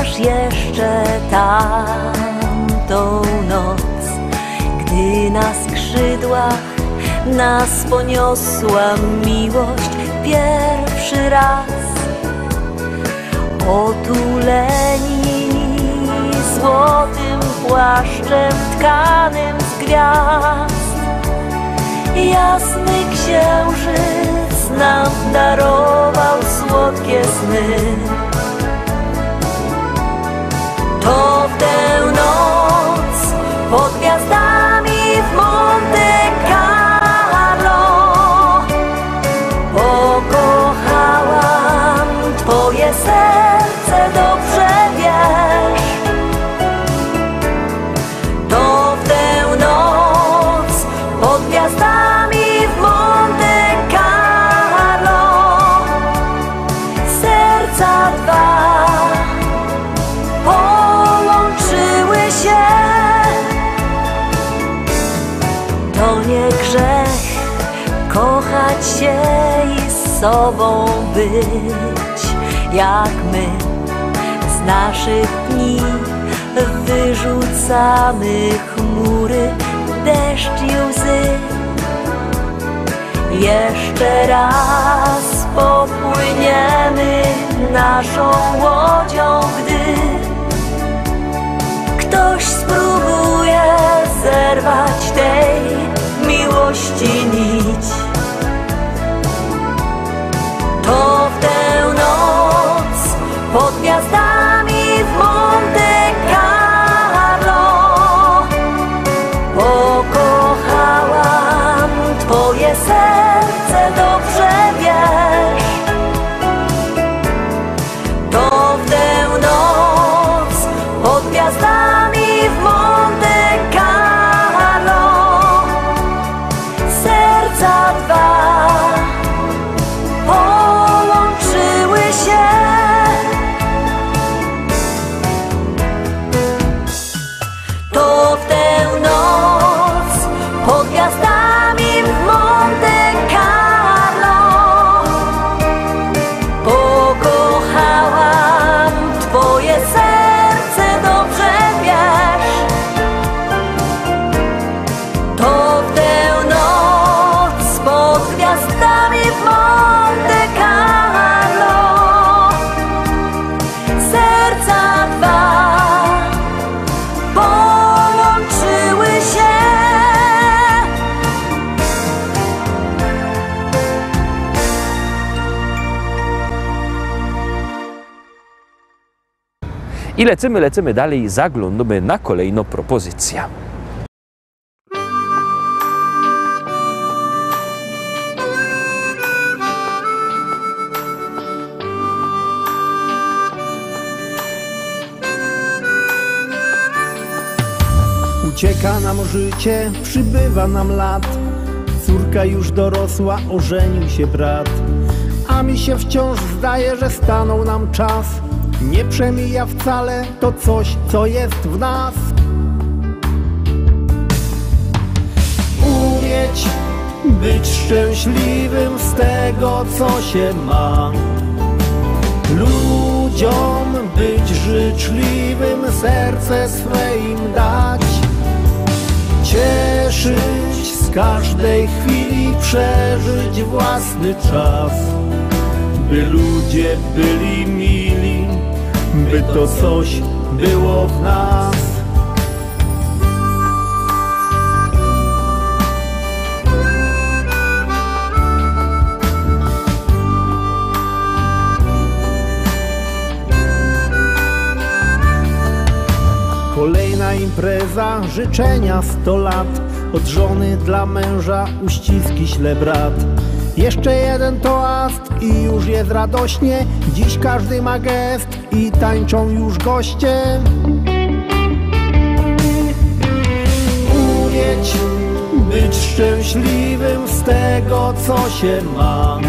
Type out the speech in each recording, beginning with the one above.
pamiętasz jeszcze tamtą noc, gdy na skrzydłach nas poniosła miłość pierwszy raz, otuleni złotym płaszczem tkanym z gwiazd. Jasny księżyc nam darował słodkie sny. To w tę noc pod gwiazdami w Monte Carlo pokochałam twoje serce, dobrze wiesz. To w tę noc pod gwiazdami w Monte Carlo serca dwa połączyły się. To nie grzech kochać się i z sobą być, jak my z naszych dni wyrzucamy chmury, deszcz i łzy. Jeszcze raz popłyniemy naszą łodzią, gdy ktoś spróbuje zerwać tej miłości nić. To w tę noc pod gwiazdami w Monte Carlo pokochałam twoje serce, dobrze wiesz. To w tę noc pod gwiazdami w Monte Carlo serca dwa połączyły się. To w tę noc pod gwiazdami w Monte Carlo pokochałam twoje serce, dobrze wiesz. To w tę noc pod gwiazdami w Monte Carlo serca dwa połączyły się. I lecimy dalej i zaglądamy na kolejną propozycję. Ucieka nam życie, przybywa nam lat. Córka już dorosła, ożenił się brat. A mi się wciąż zdaje, że stanął nam czas. Nie przemija wcale to coś, co jest w nas. Umieć być szczęśliwym z tego, co się ma. Ludziom być życzliwym, serce swe im dać. Cieszyć z każdej chwili, przeżyć własny czas. By ludzie byli mili, by to coś było w nas. Kolejna impreza, życzenia 100 lat. Od żony dla męża uściski śle brat. Jeszcze jeden toast i już jest radośnie. Dziś każdy ma gest i tańczą już goście. Umieć być szczęśliwym z tego, co się ma.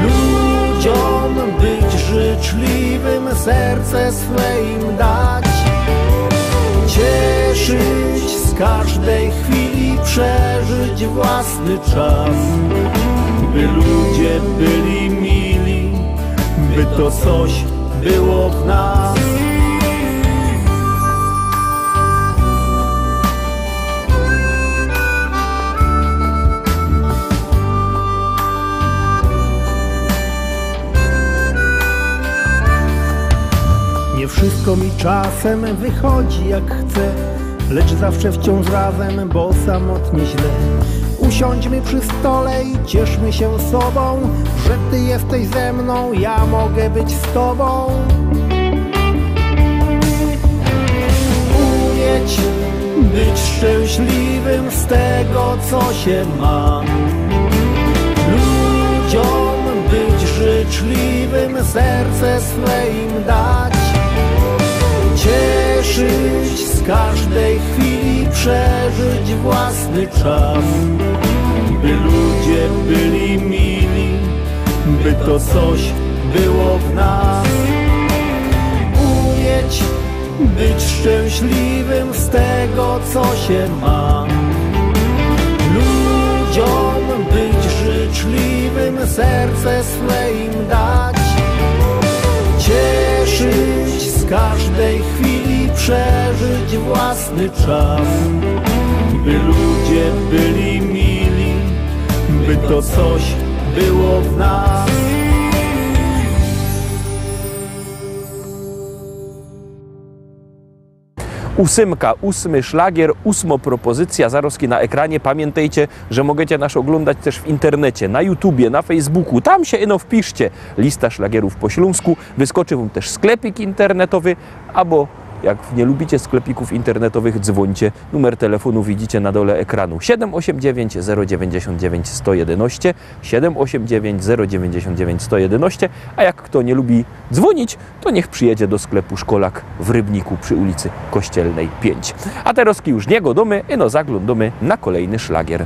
Ludziom być życzliwym, serce swe im dać. Cieszyć z każdej chwili, przeżyć własny czas. By ludzie byli mili, by to coś było w nas. Nie wszystko mi czasem wychodzi jak chcę, lecz zawsze wciąż razem, bo samotnie źle. Usiądźmy przy stole i cieszmy się sobą, że ty jesteś ze mną, ja mogę być z tobą. Umieć być szczęśliwym z tego, co się ma. Ludziom być życzliwym, serce swe im dać. Cieszyć z każdej chwili, przeżyć własny czas. By ludzie byli mili, by to coś było w nas. Umieć być szczęśliwym z tego, co się ma. Ludziom być życzliwym, serce swe im dać. Cieszyć z każdej chwili, przeżyć własny czas. By ludzie byli mili, by to coś było w nas. Ósemka, 8. szlagier, 8. propozycja, zaroski na ekranie. Pamiętajcie, że możecie nas oglądać też w internecie, na YouTubie, na Facebooku. Tam się ino wpiszcie. Lista szlagierów po śląsku. Wyskoczy wam też sklepik internetowy, albo jak nie lubicie sklepików internetowych, dzwońcie. Numer telefonu widzicie na dole ekranu. 789 099 111, 789 099 111, a jak kto nie lubi dzwonić, to niech przyjedzie do sklepu Szkolak w Rybniku przy ulicy Kościelnej 5. A teraz już nie godomy, ino zaglądamy na kolejny szlagier.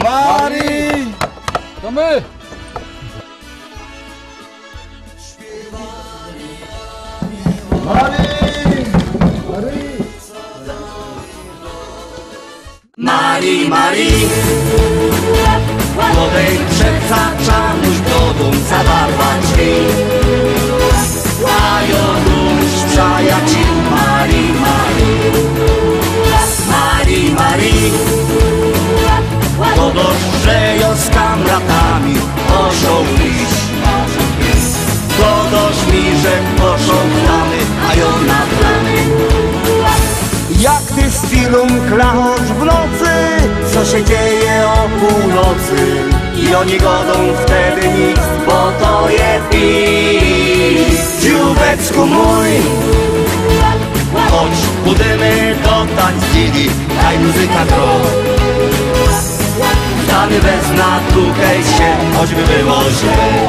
Mari! To my! Mari, Mari, młodej przekraczanuś do dom zawarła drzwi. Mają już przyjaciół Mari, Mari. Mari, Mari, to dość, że ją z kamratami poszą iść. To dość mi, że poszą plany, a ją na plany. Jak ty z filum klachosz w nocy, co się dzieje o północy? I oni godą wtedy nic, bo to je pis. Dzióbeczku mój, chodź, budemy do tańcili, daj muzyka gro. Stany bez natukaj się, choćby było źle.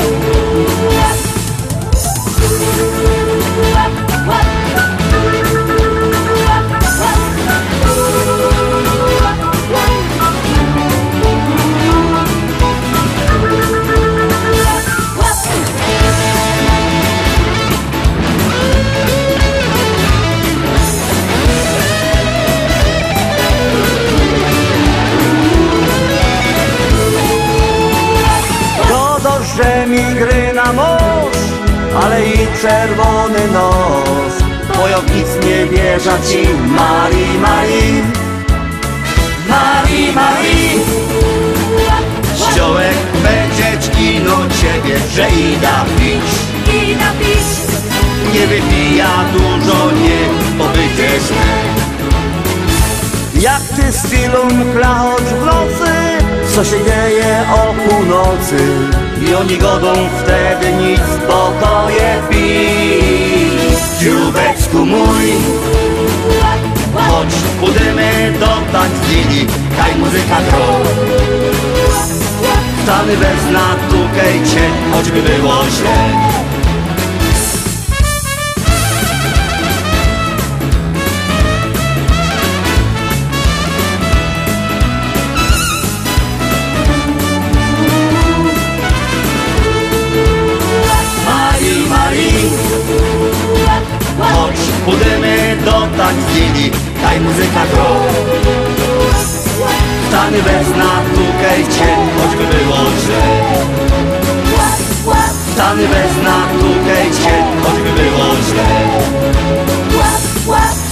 Że mi gry na mąż, ale i czerwony nos. Wojownic nie wierza ci, Mari, Mari. Mari, Mari, ściołek będzie kino ciebie, że ida pić. Ida pić. Nie wypija dużo, nie, bo będziesz jak ty z filum klachosz w nocy, co się dzieje o północy? I oni godą wtedy nic, bo to je pis. Dzióbeczku mój, chodź, pójdziemy do tańcili, daj muzyka gro. Stany bez natukaj cię, choćby było źle. Chodź, pójdziemy do tańcili, daj muzyka gro. Stany wezna, tukajcie, choćby było źle. Stany wezna, tukajcie, choćby było źle.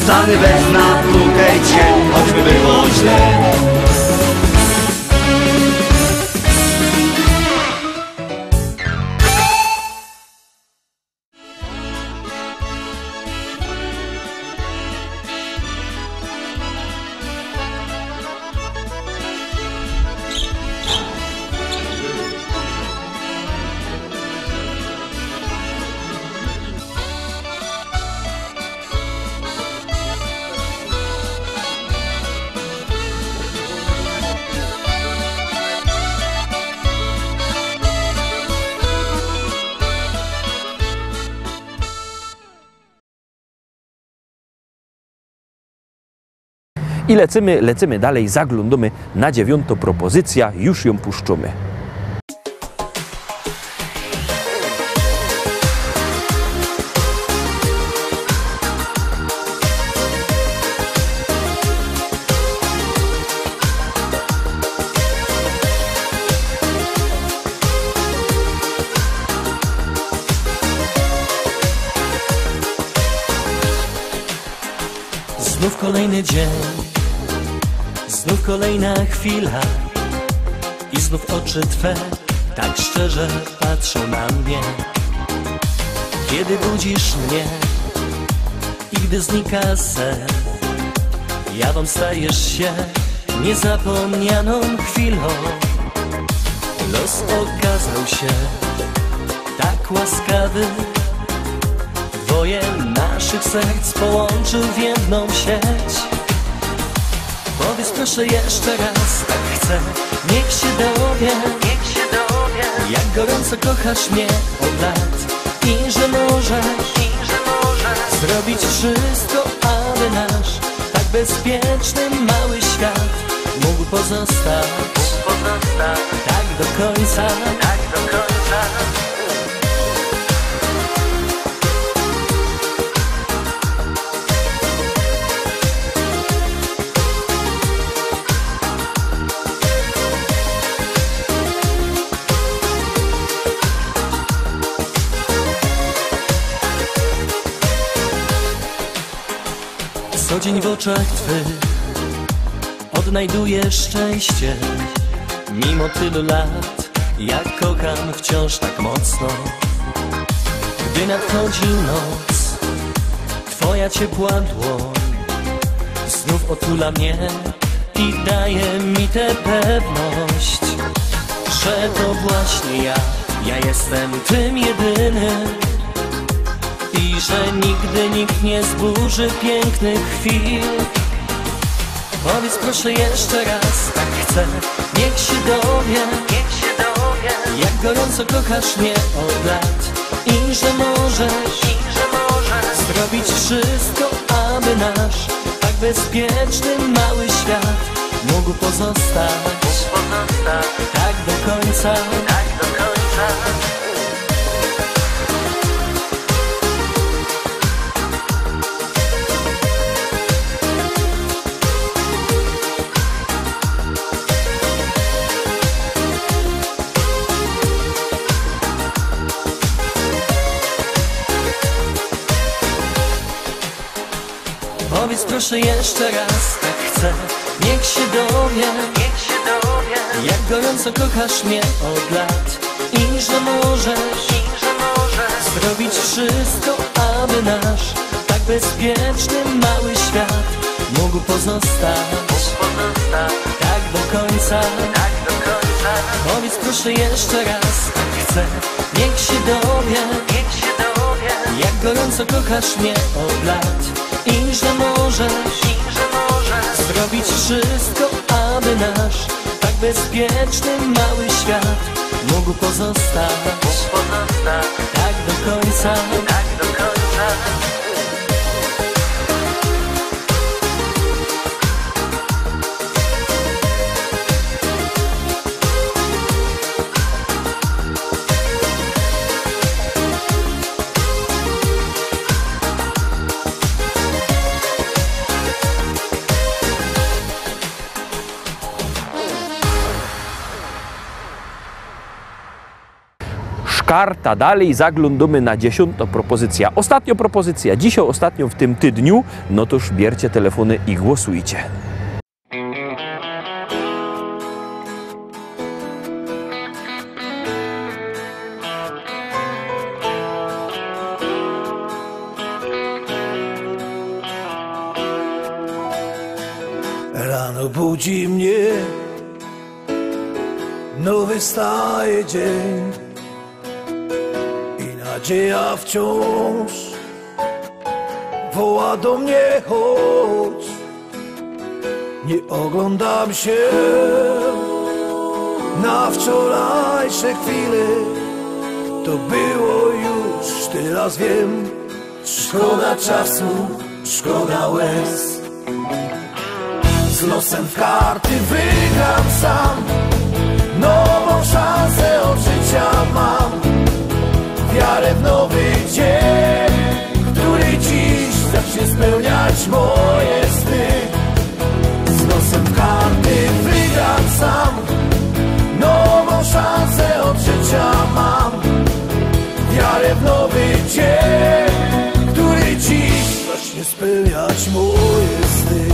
Stany wezna, tukajcie, choćby było źle. I lecimy dalej, zaglądamy na 9. propozycja, już ją puszczamy. Znów kolejny dzień, znów kolejna chwila i znów oczy Twe tak szczerze patrzą na mnie. Kiedy budzisz mnie i gdy znika sen, jawą stajesz się niezapomnianą chwilą. Los okazał się tak łaskawy, dwoje naszych serc połączył w jedną sieć. Powiedz proszę jeszcze raz, tak chcę, niech się dowie, jak gorąco kochasz mnie od lat i że możesz zrobić wszystko, aby nasz tak bezpieczny mały świat mógł pozostać tak do końca. Co dzień w oczach Twych odnajduję szczęście. Mimo tylu lat, jak kocham wciąż tak mocno. Gdy nadchodzi noc, Twoja ciepła dłoń znów otula mnie i daje mi tę pewność, że to właśnie ja jestem tym jedynym. I że nigdy nikt nie zburzy pięknych chwil. Powiedz proszę jeszcze raz, tak chcę, niech się dowie, jak gorąco kochasz mnie od lat i że możesz zrobić wszystko, aby nasz tak bezpieczny mały świat mógł pozostać tak do końca. Powiedz proszę jeszcze raz, tak chcę, niech się dowie, jak gorąco kochasz mnie od lat i że możesz zrobić wszystko, aby nasz tak bezpieczny mały świat mógł pozostać tak do końca. Powiedz proszę jeszcze raz, tak chcę, niech się dowie, jak gorąco kochasz mnie od lat i że możesz zrobić wszystko, aby nasz tak bezpieczny mały świat mógł pozostać tak do końca. Karta dalej, zaglądamy na 10. propozycja. Ostatnia propozycja, dzisiaj ostatnią w tym tydniu, no toż bierzcie telefony i głosujcie. Rano budzi mnie nowy staje dzień i nadzieja wciąż woła do mnie, chodź. Nie oglądam się na wczorajsze chwile, to było już, teraz wiem. Szkoda czasu, szkoda łez. Z losem w karty wygram sam, nową szansę od życia mam. Wiarę w nowy dzień, który dziś zacznie spełniać moje sny. Z losem w karty wygram sam, nową szansę od życia mam. Wiarę w nowy dzień, który dziś zacznie spełniać moje sny.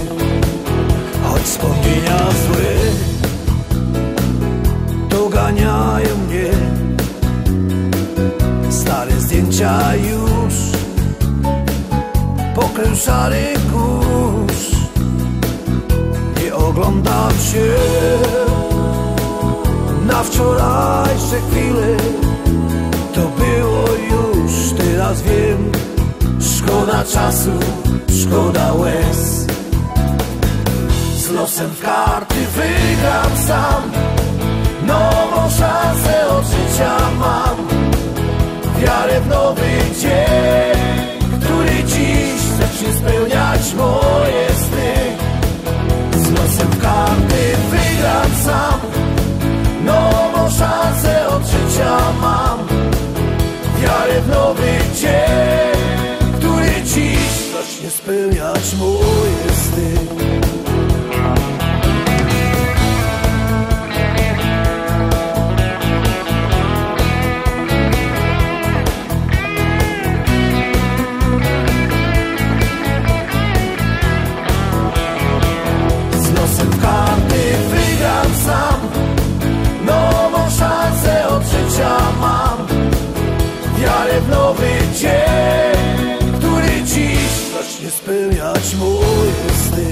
Choć wspomnienia złe doganiają mnie, stare zdjęcia już pokrył szary kurz. Nie oglądam się na wczorajsze chwile, to było już, teraz wiem. Szkoda czasu, szkoda łez. Z losem w karty wygram sam, nową szansę od życia mam. Wiarę w nowy dzień, który dziś zacznie spełniać moje sny. Z losem w karty wygram sam, nową szansę od życia mam. Wiarę w nowy dzień, który dziś zacznie spełniać moje sny. Mam wiarę w nowy dzień, który dziś zacznie spełniać moje sny.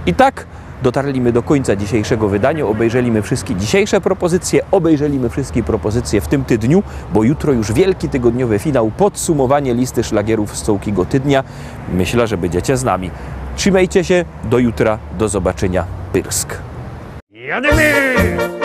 I tak dotarliśmy do końca dzisiejszego wydania. Obejrzeliśmy wszystkie dzisiejsze propozycje, obejrzeliśmy wszystkie propozycje w tym tydniu, bo jutro już wielki tygodniowy finał, podsumowanie listy szlagierów z całego tydnia. Myślę, że będziecie z nami. Trzymajcie się, do jutra, do zobaczenia. Pyrsk. Jademy!